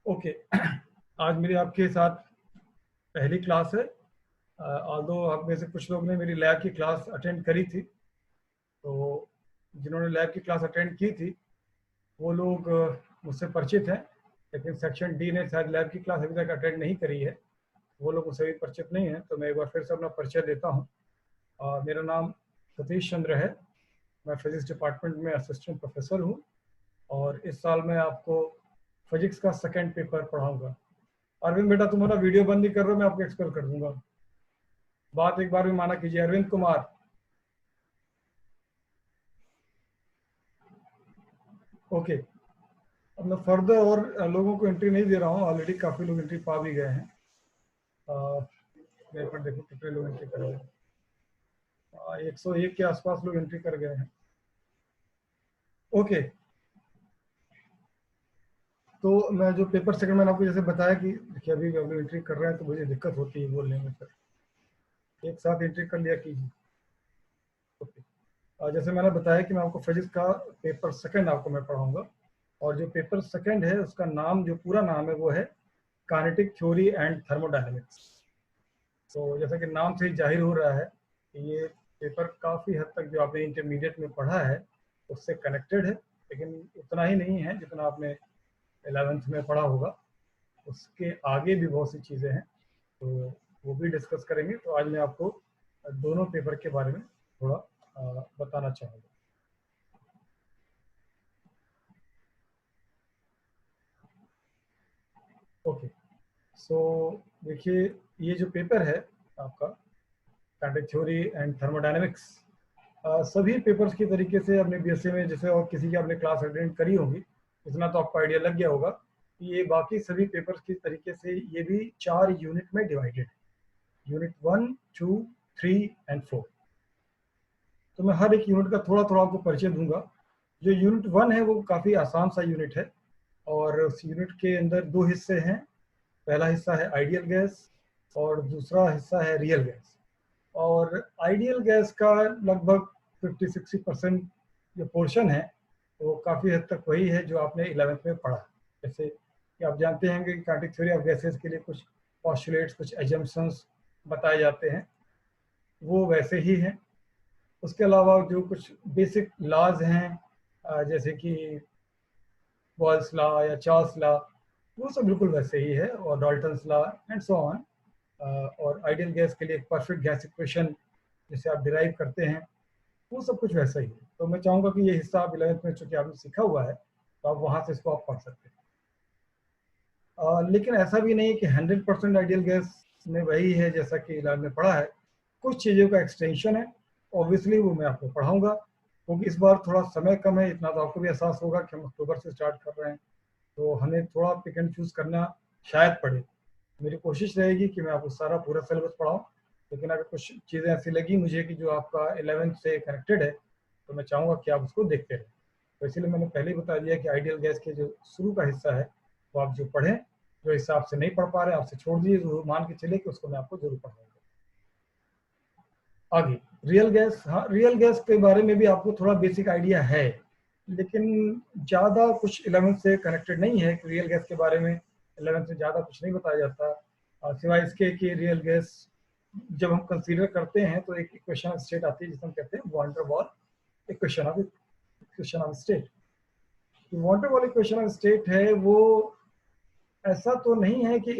Okay. आज मेरी आपके साथ पहली क्लास है। ऑल्दो आप में से कुछ लोग ने मेरी लैब की क्लास अटेंड करी थी, तो जिन्होंने लैब की क्लास अटेंड की थी वो लोग मुझसे परिचित हैं, लेकिन सेक्शन डी ने शायद लैब की क्लास अभी तक अटेंड नहीं करी है, वो लोग मुझसे भी परिचित नहीं हैं। तो मैं एक बार फिर से अपना परिचय देता हूँ। मेरा नाम सतीश चंद्र है। मैं फिजिक्स डिपार्टमेंट में असिस्टेंट प्रोफेसर हूँ और इस साल मैं आपको फिजिक्स का सेकेंड पेपर पढ़ाऊँगा। अरविंद बेटा, तुम्हारा वीडियो बंद नहीं कर रहे हो, मैं आपको एक्सपेल कर दूंगा। बात एक बार भी माना कीजिए। अरविंद कुमार, ओके। अब मैं फर्दर और लोगों को एंट्री नहीं दे रहा हूँ, ऑलरेडी काफ़ी लोग एंट्री पा भी गए हैं। मेरे पर देखो कितने लोग एंट्री कर गए। 101 के आसपास लोग एंट्री कर गए हैं। ओके, तो मैं जो पेपर सेकंड मैंने आपको जैसे बताया कि देखिए अभी लोग एंट्री कर रहे हैं तो मुझे दिक्कत होती है बोलने में, फिर एक साथ एंट्री कर लिया कीजिए। ओके, जैसे मैंने बताया कि मैं आपको फिजिक्स का पेपर सेकंड आपको मैं पढ़ाऊंगा, और जो पेपर सेकंड है उसका नाम, जो पूरा नाम है वो है काइनेटिक थ्योरी एंड थर्मोडायनेमिक्स। तो जैसा कि नाम से ही जाहिर हो रहा है कि ये पेपर काफ़ी हद तक जो आपने इंटरमीडिएट में पढ़ा है उससे कनेक्टेड है, लेकिन उतना ही नहीं है जितना आपने 11th में पढ़ा होगा। उसके आगे भी बहुत सी चीज़ें हैं, तो वो भी डिस्कस करेंगे। तो आज मैं आपको दोनों पेपर के बारे में थोड़ा बताना चाहूँगा। ओके, सो देखिए, ये जो पेपर है आपका काइनेटिक थ्योरी एंड थर्मोडायनेमिक्स, सभी पेपर्स की तरीके से अपने बीएससी में जैसे और किसी की आपने क्लास अटेंड करी होगी, इतना तो आपको आइडिया लग गया होगा कि ये बाकी सभी पेपर्स की तरीके से ये भी 4 यूनिट में डिवाइडेड है। Unit 1, 2, 3 and 4। तो मैं हर एक यूनिट का थोड़ा थोड़ा आपको परिचय दूंगा। जो यूनिट 1 है वो काफ़ी आसान सा यूनिट है, और उस यूनिट के अंदर दो हिस्से हैं। पहला हिस्सा है आइडियल गैस और दूसरा हिस्सा है रियल गैस। और आइडियल गैस का लगभग 50-60% जो पोर्शन है वो काफ़ी हद तक वही है जो आपने 11th में पढ़ा। जैसे कि आप जानते हैं कि काइनेटिक थ्योरी ऑफ गैसेस के लिए कुछ पॉस्टुलेट्स, कुछ एजम्पशंस बताए जाते हैं, वो वैसे ही हैं। उसके अलावा जो कुछ बेसिक लॉज हैं, जैसे कि बॉयल्स लॉ या चार्ल्स लॉ, वो सब बिल्कुल वैसे ही है, और Dalton's law and so on. और आइडियल गैस के लिए एक परफेक्ट गैस इक्वेशन जिसे आप डिराइव करते हैं, वो सब कुछ वैसा ही है। तो मैं चाहूँगा कि ये हिस्सा आप 11th में चूँकि आपने सीखा हुआ है तो आप वहाँ से इसको आप पढ़ सकते हैं। लेकिन ऐसा भी नहीं है कि 100% आइडियल गैस में वही है जैसा कि 11th में पढ़ा है। कुछ चीज़ों का एक्सटेंशन है, ऑब्वियसली वो मैं आपको पढ़ाऊँगा, क्योंकि इस बार थोड़ा समय कम है। इतना तो आपको भी एहसास होगा कि हम अक्टूबर से स्टार्ट कर रहे हैं, तो हमें थोड़ा पिक एंड चूज़ करना शायद पड़े। मेरी कोशिश रहेगी कि मैं आपको सारा पूरा सिलेबस पढ़ाऊँ, लेकिन अगर कुछ चीज़ें ऐसी लगी मुझे कि जो आपका 11th से कनेक्टेड है, तो मैं चाहूँगा कि आप उसको देखते रहें। तो इसीलिए मैंने पहले ही बता दिया कि आइडियल गैस के जो शुरू का हिस्सा है वो आप जो पढ़ें, जो हिस्सा आपसे नहीं पढ़ पा रहे आपसे छोड़ दीजिए, तो मान के चलिए कि उसको मैं आपको जरूर पढ़ाऊँगा। आगे रियल गैस, हाँ रियल गैस के बारे में भी आपको थोड़ा बेसिक आइडिया है, लेकिन ज़्यादा कुछ 11th से कनेक्टेड नहीं है। कि रियल गैस के बारे में 11th में ज़्यादा कुछ नहीं बताया जाता, सिवाय इसके कि रियल गैस जब हम कंसीडर करते हैं तो एक इक्वेशन ऑफ स्टेट आती है जिसे हम कहते हैं van der Waals equation of state. Van der Waals equation of state है वो ऐसा तो नहीं है कि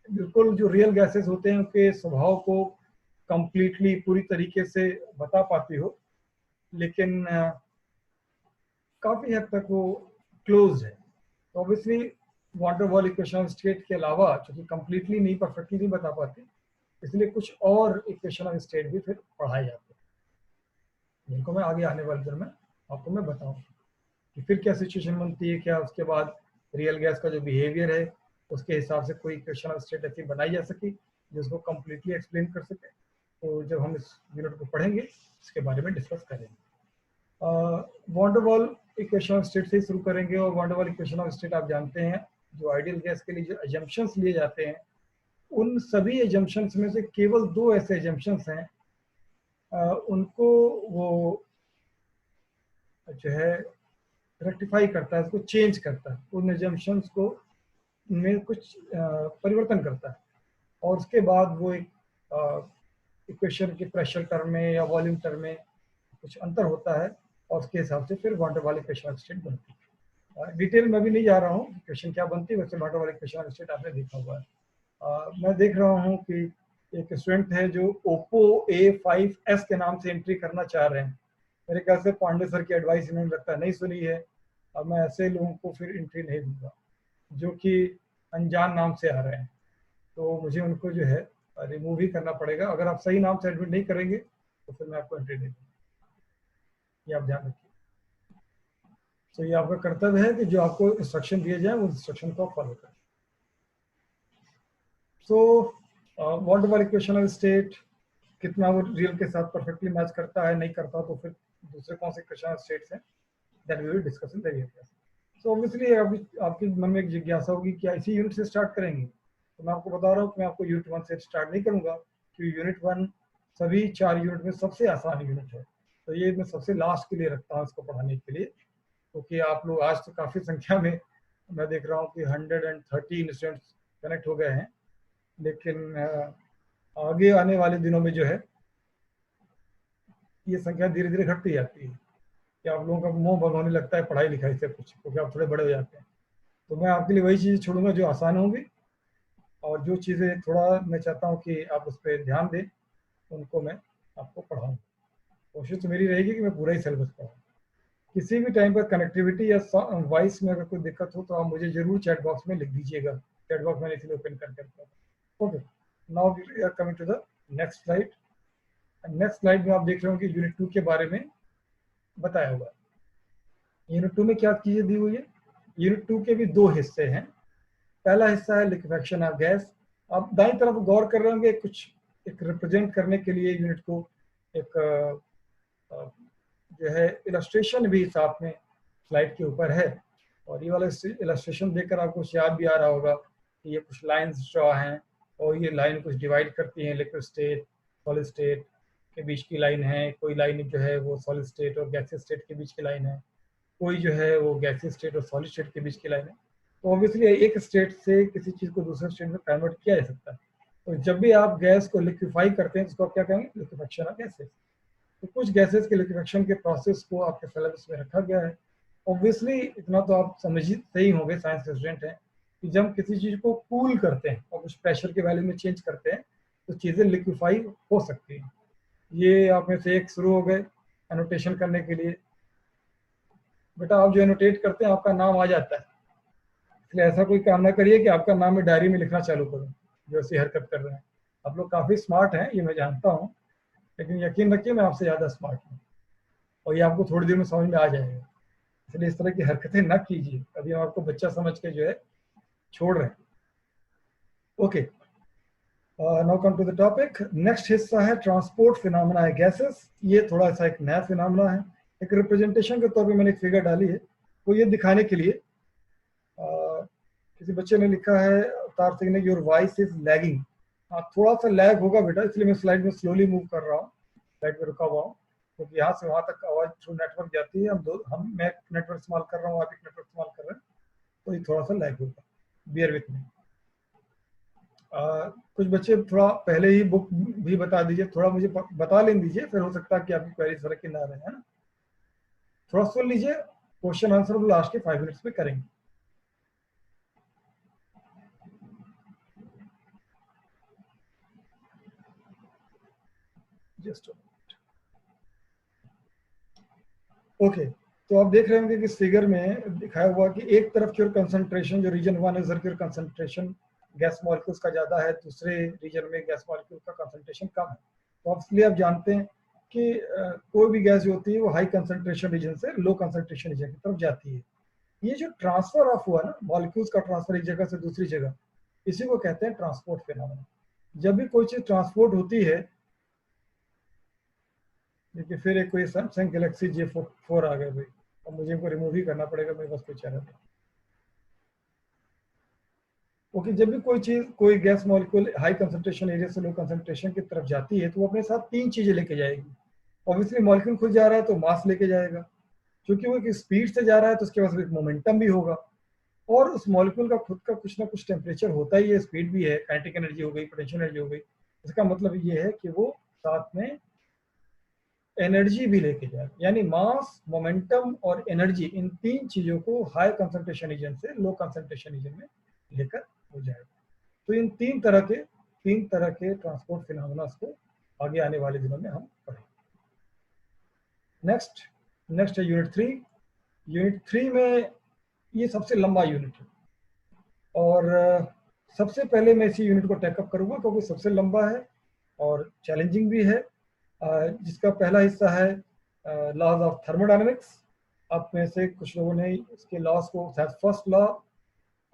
बिल्कुल जो रियल गैसेस होते हैं उनके स्वभाव को कंप्लीटली पूरी तरीके से बता पाती हो, लेकिन काफ़ी हद तक वो क्लोज है। तो obviously one der Waals equation of state के अलावा चूंकि कंप्लीटली नहीं, परफेक्टली नहीं बता पाती, इसलिए कुछ और इक्वेशन ऑफ स्टेट भी फिर पढ़ाए जाते हैं, जिनको मैं आगे आने वाले दिन में आपको मैं बताऊँ कि फिर क्या सिचुएशन बनती है, क्या उसके बाद रियल गैस का जो बिहेवियर है उसके हिसाब से कोई इक्वेशन ऑफ स्टेट ऐसी बनाई जा सके जिसको कंप्लीटली एक्सप्लेन कर सके। तो जब हम इस यूनिट को पढ़ेंगे इसके बारे में डिस्कस करेंगे। Van der Waals equation of state से ही शुरू करेंगे, और van der Waals equation of state आप जानते हैं जो आइडियल गैस के लिए जो एजम्पशंस लिए जाते हैं, उन सभी एजम्पशंस में से केवल दो ऐसे एजम्पशंस हैं उनको वो जो है रेक्टिफाई करता है, उसको चेंज करता है, उन एजम्पशंस को में कुछ परिवर्तन करता है, और उसके बाद वो एक इक्वेशन के प्रेशर टर्म में या वॉल्यूम टर्म में कुछ अंतर होता है, और उसके हिसाब से फिर वाटर वाली इक्वेशन स्टेट बनती है। डिटेल में भी नहीं जा रहा हूँ इक्वेशन क्या बनती है, वैसे वाटर वाली इक्वेशन स्टेट आपने देखा हुआ है। मैं देख रहा हूँ कि एक स्टूडेंट है जो ओप्पो A5s के नाम से एंट्री करना चाह रहे हैं। मेरे ख्याल से पांडे सर की एडवाइस इन्होंने लगता है नहीं सुनी है। अब मैं ऐसे लोगों को फिर एंट्री नहीं दूंगा जो कि अनजान नाम से आ रहे हैं, तो मुझे उनको जो है रिमूव ही करना पड़ेगा। अगर आप सही नाम से एडमिट नहीं करेंगे तो फिर मैं आपको एंट्री नहीं दूंगा, ये आप ध्यान रखिए। तो ये आपका कर्तव्य है कि जो आपको इंस्ट्रक्शन दिए जाए उस इंस्ट्रक्शन को आप फॉलो करें। सो वाटर वाला इक्वेशन ऑफ स्टेट कितना वो रियल के साथ परफेक्टली मैच करता है नहीं करता, तो फिर दूसरे कौन से इक्वेशन ऑफ स्टेट्स हैं that we will discuss in the real case. So obviously आपके मन में एक जिज्ञासा होगी कि इसी यूनिट से स्टार्ट करेंगे, तो मैं आपको बता रहा हूँ कि मैं आपको यूनिट 1 से स्टार्ट नहीं करूँगा, क्योंकि यूनिट 1 सभी 4 यूनिट में सबसे आसान यूनिट है, तो ये मैं सबसे लास्ट के लिए रखता हूँ इसको पढ़ाने के लिए, क्योंकि आप लोग आज तो काफ़ी संख्या में मैं देख रहा हूँ कि 113 स्टूडेंट्स कनेक्ट हो गए हैं, लेकिन आगे आने वाले दिनों में जो है ये संख्या धीरे धीरे घटती जाती है कि आप लोगों का मोह भंग होने लगता है पढ़ाई लिखाई से कुछ, क्योंकि आप थोड़े बड़े हो जाते हैं। तो मैं आपके लिए वही चीज़ें छोड़ूंगा जो आसान होंगी, और जो चीज़ें थोड़ा मैं चाहता हूँ कि आप उस पर ध्यान दें उनको मैं आपको पढ़ाऊँ। कोशिश तो मेरी रहेगी कि मैं पूरा ही सिलेबस पढ़ाऊँ। किसी भी टाइम पर कनेक्टिविटी या वॉइस में अगर कोई दिक्कत हो तो आप मुझे जरूर चैट बॉक्स में लिख दीजिएगा। चैट बॉक्स मैंने इसलिए ओपन करके रखा है। Okay, now we are coming to the next slide. Next slide में आप देख रहे हो कि यूनिट 2 के बारे में बताया हुआ है। यूनिट 2 में क्या चीजें दी हुई है? यूनिट 2 के भी 2 हिस्से हैं। पहला हिस्सा है लिक्विफेक्शन ऑफ गैस। आप दाईं तरफ गौर कर रहे होंगे, कुछ एक रिप्रेजेंट करने के लिए यूनिट को एक जो है इलस्ट्रेशन भी साथ में स्लाइड के ऊपर है, और ये वाला इलस्ट्रेशन देखकर आपको याद भी आ रहा होगा कि ये कुछ लाइंस ड्रॉ हैं, और ये लाइन कुछ डिवाइड करती हैं लिक्विड स्टेट सॉलिड स्टेट के बीच की लाइन है, कोई लाइन जो है वो सॉलिड स्टेट और गैसियस स्टेट के बीच की लाइन है, कोई जो है वो गैसियस स्टेट और सॉलिड स्टेट के बीच की लाइन है। तो ऑब्वियसली एक स्टेट से किसी चीज़ को दूसरे स्टेट में कन्वर्ट किया जा सकता है। तो जब भी आप गैस को लिक्विफाई करते हैं तो उसको आप क्या कहेंगे? Liquefaction of gases. तो कुछ गैसेस के लिक्विफेक्शन के प्रोसेस को आपके सिलेबस में रखा गया है। ऑब्वियसली इतना तो आप समझते ही होंगे, साइंस के स्टूडेंट हैं, कि जब किसी चीज़ को कूल करते हैं और कुछ प्रेशर के वैल्यू में चेंज करते हैं तो चीज़ें लिक्विफाई हो सकती हैं। ये आप में से एक शुरू हो गए एनोटेशन करने के लिए। बेटा आप जो एनोटेट करते हैं आपका नाम आ जाता है, इसलिए ऐसा कोई काम ना करिए कि आपका नाम मैं डायरी में लिखना चालू करूँ जो ऐसी हरकत कर रहे हैं। आप लोग काफ़ी स्मार्ट हैं, ये मैं जानता हूँ, लेकिन यकीन रखिए मैं आपसे ज़्यादा स्मार्ट हूँ, और ये आपको थोड़ी देर में समझ में आ जाएगा। इसलिए इस तरह की हरकतें ना कीजिए, अभी हम आपको बच्चा समझ के जो है छोड़ रहे हैं। Okay, now come to the topic. Next हिस्सा है ट्रांसपोर्ट फिनोमेना है गैसेस। ये थोड़ा सा एक नया फिनोमेना है। एक रिप्रेजेंटेशन के तौर पे मैंने एक फिगर डाली है, वो ये दिखाने के लिए किसी बच्चे ने लिखा है अवतार सिंह ने, योर वॉइस इज लैगिंग। थोड़ा सा लैग होगा बेटा, इसलिए मैं स्लाइड में स्लोली मूव कर रहा हूँ, स्लाइड में रुका हुआ हूँ, क्योंकि यहाँ से वहाँ तक आवाज़ थ्रू नेटवर्क जाती है। मैं नेटवर्क इस्तेमाल कर रहा हूँ, आप एक नेटवर्क इस्तेमाल कर रहे हैं, तो ये थोड़ा सा लैग होगा, बियर विथ मी। कुछ बच्चे थोड़ा पहले ही बुक भी बता दीजिए, थोड़ा मुझे बता लेने दीजिए, फिर हो सकता है कि आपकी क्वेरीज फर्क के ना रहे, है ना। थोड़ा सुन लीजिए, क्वेश्चन आंसर वो लास्ट के 5 मिनट्स में करेंगे। जस्ट ओके, तो आप देख रहे होंगे कि इस फिगर में दिखाया हुआ कि एक तरफ की कंसंट्रेशन जो रीजन 1 है उसकी कंसंट्रेशन गैस मॉलिक्यूल्स का ज़्यादा है, दूसरे रीजन में गैस मॉलिक्यूल का कंसंट्रेशन कम है। तो इसलिए आप जानते हैं कि कोई भी गैस जो होती है वो हाई कंसंट्रेशन रीजन से लो कंसंट्रेशन रीजन की तरफ जाती है। ये जो ट्रांसफर ऑफ हुआ ना, मॉलिक्यूल्स का ट्रांसफर एक जगह से दूसरी जगह, इसी को कहते हैं ट्रांसपोर्ट फिनोमेना। जब भी कोई चीज़ ट्रांसपोर्ट होती है, देखिए फिर एक कोई सैमसंग गैलेक्सी J4 आ गया भाई, अब मुझे इनको रिमूव ही करना पड़ेगा, मेरे पास कोई चारा नहीं। ओके, जब भी कोई चीज़, कोई gas molecule high concentration area से लो कंसंट्रेशन की तरफ जाती है तो वो अपने साथ 3 चीज़ें लेके जाएगी। ऑब्वियसली मॉलिक्यूल खुद जा रहा है तो मास लेके जाएगा, क्योंकि वो एक स्पीड से जा रहा है तो उसके पास एक मोमेंटम भी होगा। और उस मॉलिक्यूल का खुद का कुछ ना कुछ टेम्परेचर होता ही है, स्पीड भी है, काइनेटिक एनर्जी हो गई, पोटेंशियल एनर्जी हो गई। इसका मतलब ये है कि वो साथ में एनर्जी भी लेके जाए, यानी मास, मोमेंटम और एनर्जी, इन तीन चीजों को हाई कंसंट्रेशन रीजन से लो कंसंट्रेशन रीजन में लेकर हो जाएगा। तो इन तीन तरह के ट्रांसपोर्ट फिनोमेना को आगे आने वाले दिनों में हम पढ़ेंगे। नेक्स्ट है यूनिट 3। यूनिट 3 में ये सबसे लंबा यूनिट है और सबसे पहले मैं इसी यूनिट को टेकअप करूंगा क्योंकि सबसे लंबा है और चैलेंजिंग भी है, जिसका पहला हिस्सा है लॉज ऑफ थर्मोडायनेमिक्स। आप में से कुछ लोगों ने इसके लॉज को शायद फर्स्ट लॉ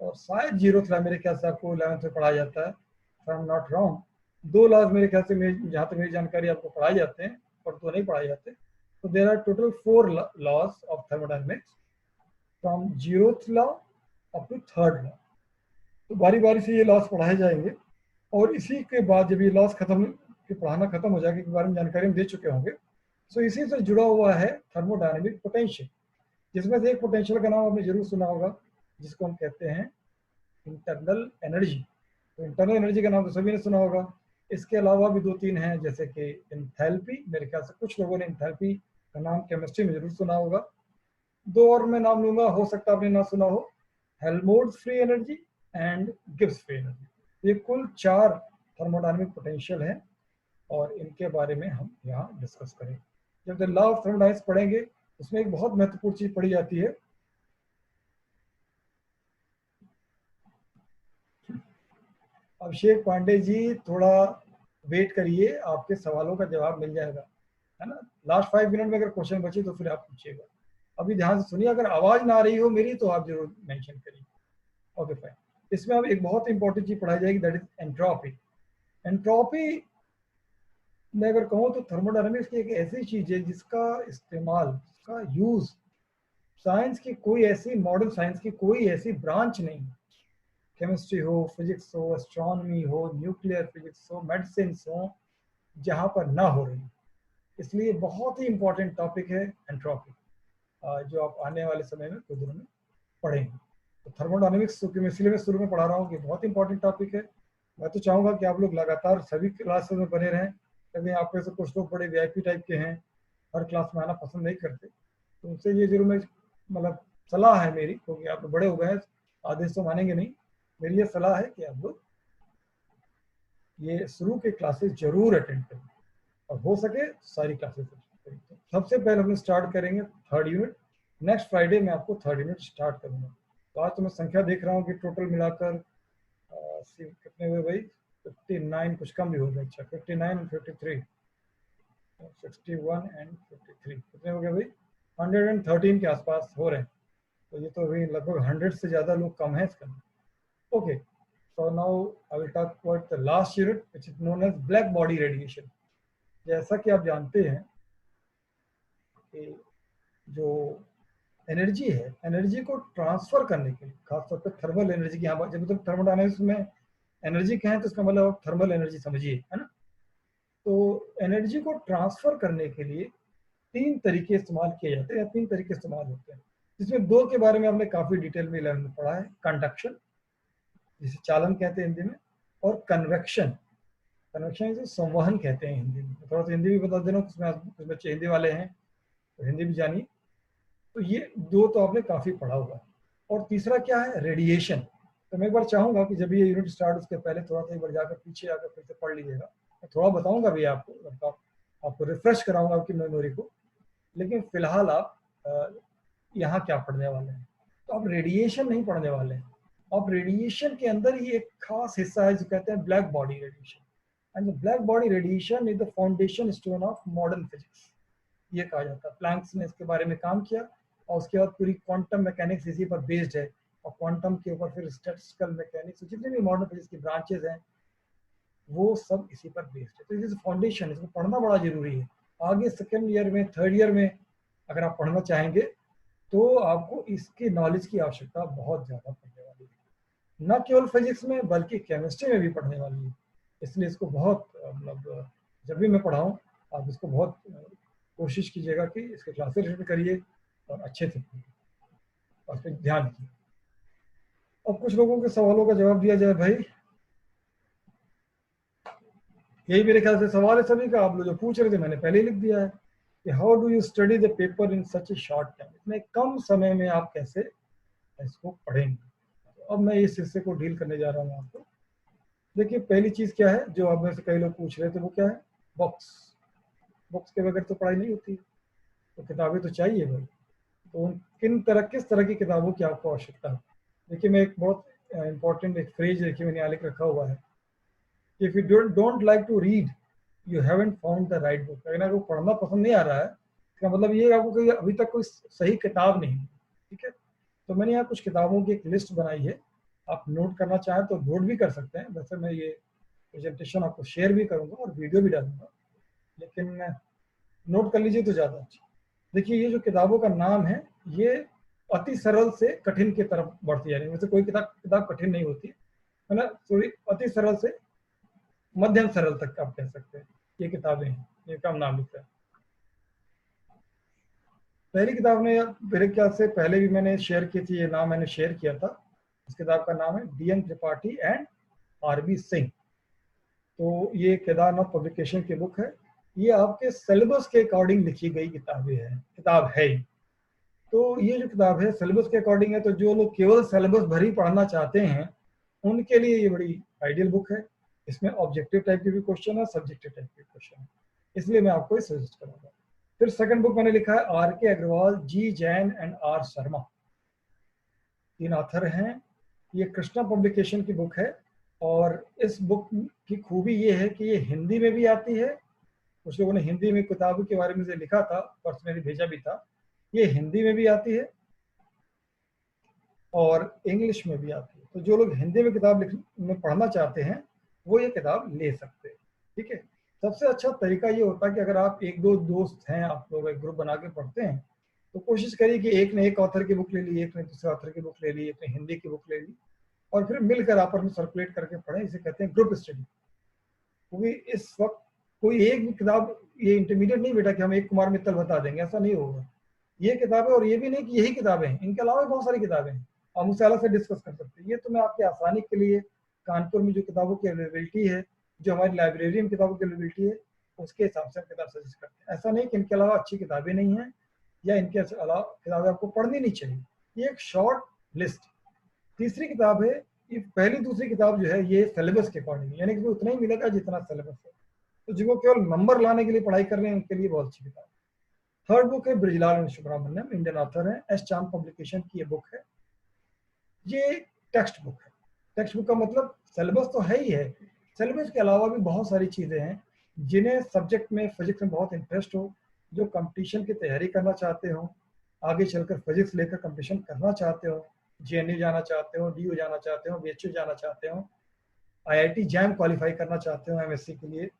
और शायद जीरो लॉ मेरे ख्याल से आपको 11th में पढ़ाया जाता है, if I am not wrong. 2 laws मेरे ख्याल से, जहाँ तक मेरी जानकारी, आपको पढ़ाए जाते हैं और 2 नहीं पढ़ाए जाते। तो there are total 4 laws of thermodynamics from 0th law up to 3rd law. तो बारी बारी से ये लॉज पढ़ाए जाएंगे और इसी के बाद जब ये लॉज पढ़ाना खत्म हो जाएगा, के बारे में जानकारी हम दे चुके होंगे। सो इसी से जुड़ा हुआ है थर्मोडायनेमिक पोटेंशियल, जिसमें से एक पोटेंशियल का नाम आपने जरूर सुना होगा, जिसको हम कहते हैं इंटरनल एनर्जी। तो इंटरनल एनर्जी का नाम तो सभी ने सुना होगा। इसके अलावा भी 2-3 हैं, जैसे कि एंथैल्पी। मेरे ख्याल से कुछ लोगों ने एंथैल्पी का नाम केमिस्ट्री में जरूर सुना होगा। 2 और मैं नाम लूंगा, हो सकता आपने ना सुना हो, Helmholtz free energy and Gibbs free energy. ये कुल 4 थर्मोडायनेमिक पोटेंशियल हैं और इनके बारे में हम यहाँ डिस्कस करेंगे। जब द लॉ ऑफ थर्मोडायनेमिक्स पढ़ेंगे उसमें एक बहुत महत्वपूर्ण चीज पढ़ी जाती है। अभिषेक पांडे जी, थोड़ा वेट करिए, आपके सवालों का जवाब मिल जाएगा, है ना। लास्ट 5 मिनट में अगर क्वेश्चन बचे तो फिर आप पूछिएगा। अभी ध्यान से सुनिए, अगर आवाज ना आ रही हो मेरी तो आप जरूर मेंशन करिए। Okay fine. इसमें अब एक बहुत इंपॉर्टेंट चीज पढ़ाई जाएगी, दैट इज एंट्रोपी। एंट्रोपी मैं अगर कहूँ तो थर्मोडायनेमिक्स की एक ऐसी चीज है जिसका इस्तेमाल, जिसका यूज साइंस की कोई ऐसी, मॉडर्न साइंस की कोई ऐसी ब्रांच नहीं, केमिस्ट्री हो, फिजिक्स हो, एस्ट्रोनॉमी हो, न्यूक्लियर फिजिक्स हो, मेडिसिन हो, जहाँ पर ना हो रही। इसलिए बहुत ही इंपॉर्टेंट टॉपिक है एंट्रोपी, जो आप आने वाले समय में कुछ दिनों में पढ़ेंगे। तो थर्मोडायनेमिक्स क्योंकि मैं इसलिए मैं शुरू में पढ़ा रहा हूँ कि बहुत इंपॉर्टेंट टॉपिक है। मैं तो चाहूँगा कि आप लोग लगातार सभी क्लासेस में बने रहें, क्योंकि आप में से कुछ लोग बड़े वीआईपी टाइप के हैं, हर क्लास में आना पसंद नहीं करते। तो उनसे ये जरूर मैं, मतलब सलाह है मेरी, क्योंकि आप बड़े हो गए हैं, आदेश तो मानेंगे नहीं, मेरी ये सलाह है कि आप लोग ये शुरू के क्लासेस जरूर अटेंड करें और हो सके सारी क्लासेस करें। सबसे पहले हम स्टार्ट करेंगे 3rd यूनिट। नेक्स्ट फ्राइडे मैं आपको 3rd यूनिट स्टार्ट करूंगा। तो आज तो मैं संख्या देख रहा हूँ कि टोटल मिलाकर कितने हुए भाई, 59, कुछ कम भी हो गए। अच्छा, 59 और 53, 61 एंड 53, कितने हो गए भाई, 113 के आसपास हो रहे हैं। तो ये तो अभी लगभग 100 से ज़्यादा लोग कम हैं इसका। Okay, so now I will talk about the last unit, which is known as black body radiation. जैसा कि आप जानते हैं कि जो एनर्जी है, एनर्जी को ट्रांसफर करने के लिए, खासतौर पर थर्मल एनर्जी की, यहाँ जब तक थर्मोडायनेमिक्स में एनर्जी कहें तो इसका मतलब आप थर्मल एनर्जी समझिए, है ना। तो एनर्जी को ट्रांसफर करने के लिए 3 तरीके इस्तेमाल किए जाते हैं, 3 तरीके इस्तेमाल होते हैं, जिसमें 2 के बारे में हमने काफी डिटेल में 11 में पढ़ा है। कंडक्शन, जिसे चालन कहते हैं हिंदी में, और कन्वेक्शन। कन्वेक्शन इसे संवहन कहते हैं हिंदी में। थोड़ा सा हिंदी भी बता देना, कुछ बच्चे हिंदी वाले हैं तो हिंदी भी जानिए। तो ये 2 तो आपने काफी पढ़ा होगा। और तीसरा क्या है, रेडिएशन। तो मैं एक बार चाहूंगा कि जब ये यूनिट स्टार्ट उसके पहले थोड़ा सा एक बार जाकर पीछे आकर फिर से पढ़ लीजिएगा। मैं थोड़ा बताऊंगा भी आपको, आपको रिफ्रेश कराऊंगा आपकी मेमोरी को। लेकिन फिलहाल आप यहाँ क्या पढ़ने वाले हैं, तो आप रेडिएशन नहीं पढ़ने वाले हैं। अब रेडिएशन के अंदर ही एक खास हिस्सा है जो कहते हैं black body radiation. And the black body radiation is the foundation stone of modern physics, ये कहा जाता है। प्लैंक्स ने इसके बारे में काम किया और उसके बाद पूरी क्वांटम मैकेनिक्स इसी पर बेस्ड है, और क्वांटम के ऊपर फिर स्टैटिस्टिकल मैकेनिक्स, जितने भी मॉडर्न फिजिक्स की ब्रांचेज हैं वो सब इसी पर बेस्ड है। तो ये फाउंडेशन, इसको पढ़ना बड़ा जरूरी है। आगे 2nd ईयर में, 3rd ईयर में अगर आप पढ़ना चाहेंगे तो आपको इसकी नॉलेज की आवश्यकता बहुत ज़्यादा पड़ने वाली है, न केवल फिजिक्स में बल्कि केमिस्ट्री में भी पढ़ने वाली है। इसलिए इसको बहुत, मतलब जब भी मैं पढ़ाऊँ आप इसको बहुत कोशिश कीजिएगा कि इसके क्लासेस अटेंड करिए और अच्छे से पढ़िए और फिर ध्यान दीजिए। अब कुछ लोगों के सवालों का जवाब दिया जाए भाई। यही मेरे ख्याल से सवाल है सभी का। आप लोग जो पूछ रहे थे मैंने पहले ही लिख दिया है कि how do you study the paper in such A short time, इतने कम समय में आप कैसे इसको पढ़ेंगे। तो अब मैं इस हिस्से को डील करने जा रहा हूँ आपको। देखिए पहली चीज क्या है जो आप में से कई लोग पूछ रहे थे, वो क्या है? बुक्स। बुक्स के बगैर तो पढ़ाई नहीं होती, तो किताबें तो चाहिए भाई। तो किस तरह की किताबों की आपको आवश्यकता है? देखिए मैं एक बहुत इंपॉर्टेंट एक फ्रेज देखिए मैंने यहाँ लिख रखा हुआ है, if you don't like to read you haven't found the right book. अगर आपको पढ़ना पसंद नहीं आ रहा है, इसका मतलब ये आपको कोई अभी तक कोई सही किताब नहीं है। ठीक है, तो मैंने यहाँ कुछ किताबों की एक लिस्ट बनाई है, आप नोट करना चाहें तो नोट भी कर सकते हैं। वैसे मैं ये प्रेजेंटेशन आपको शेयर भी करूंगा और वीडियो भी डालूंगा, लेकिन नोट कर लीजिए तो ज़्यादा अच्छा। देखिए ये जो किताबों का नाम है ये अति सरल से कठिन की तरफ बढ़ती जा रही है। वैसे कोई किताब कठिन नहीं होती है ना, थोड़ी अति सरल से मध्यम सरल तक आप कह सकते हैं ये किताबें हैं, ये का नाम लिखा है। पहली किताब ने मेरे ख्याल से पहले भी मैंने शेयर की थी, ये नाम मैंने शेयर किया था। इस किताब का नाम है D N Tripathi and R B Singh. तो ये केदारनाथ पब्लिकेशन की बुक है। ये आपके सिलेबस के अकॉर्डिंग लिखी गई किताब है। तो ये जो किताब है सिलेबस के अकॉर्डिंग है, तो जो लोग केवल सिलेबस भर ही पढ़ना चाहते हैं उनके लिए ये बड़ी आइडियल बुक है। इसमें ऑब्जेक्टिव टाइप के भी क्वेश्चन है, सब्जेक्टिव टाइप के क्वेश्चन है, इसलिए मैं आपको ये सजेस्ट करूंगा। फिर सेकंड बुक मैंने लिखा है R K Agarwal, G Jain and R Sharma, 3 author हैं। ये कृष्णा पब्लिकेशन की बुक है और इस बुक की खूबी ये है कि ये हिंदी में भी आती है। कुछ लोगों ने हिंदी में किताबों के बारे में से लिखा था, पर्सनली भेजा भी था। ये हिंदी में भी आती है और इंग्लिश में भी आती है। तो जो लोग हिंदी में किताब में पढ़ना चाहते हैं वो ये किताब ले सकते हैं। ठीक है, सबसे अच्छा तरीका ये होता है कि अगर आप एक दो दोस्त हैं, आप लोग एक ग्रुप बना के पढ़ते हैं, तो कोशिश करिए कि एक ने एक ऑथर की बुक ले ली, एक ने दूसरे ऑथर की बुक ले ली, एक ने हिंदी की बुक ले ली, और फिर मिलकर आपस में सर्कुलेट करके पढ़ें। इसे कहते हैं ग्रुप स्टडी। क्योंकि इस वक्त कोई एक भी किताब, ये इंटरमीडिएट नहीं बेटा कि हम एक कुमार मित्तल बता देंगे, ऐसा नहीं होगा। ये किताबें, और ये भी नहीं कि यही किताबें हैं, इनके अलावा बहुत सारी किताबें हैं, आप मुझसे अलग से डिस्कस कर सकते हैं। ये तो मैं आपकी आसानी के लिए कानपुर में जो किताबों की अवेलेबिलिटी है, जो हमारी लाइब्रेरी में किताबों की अवेलेबिलिटी है, उसके हिसाब से हम किताब सजेस्ट करते हैं। ऐसा नहीं कि इनके अलावा अच्छी किताबें नहीं हैं या इनके अलावा किताबें आपको पढ़नी नहीं चाहिए। ये एक शॉर्ट लिस्ट। तीसरी किताब है, ये पहली दूसरी किताब जो है ये सिलेबस के अकॉर्डिंग, यानी कि उतना ही मिलेगा जितना सिलेबस है। तो जिनको केवल नंबर लाने के लिए पढ़ाई कर रहे हैं उनके लिए बहुत अच्छी किताब। थर्ड बुक है ब्रिजलाल सुब्रमण्यम, इंडियन ऑथर है, एस चांद पब्लिकेशन की ये बुक है। ये टेक्स्ट बुक है। टेक्स्ट बुक का मतलब सिलेबस तो है ही है, सिलेबस के अलावा भी बहुत सारी चीजें हैं जिन्हें सब्जेक्ट में फिजिक्स में बहुत इंटरेस्ट हो, जो कंपटीशन की तैयारी करना चाहते हो, आगे चलकर फिजिक्स लेकर कंपटीशन करना चाहते हो, जेएनयू जाना चाहते हो, डीयू जाना चाहते हो, बीएचयू जाना चाहते हो, आईआईटी जैम क्वालिफाई करना चाहते हो एमएससी के लिए,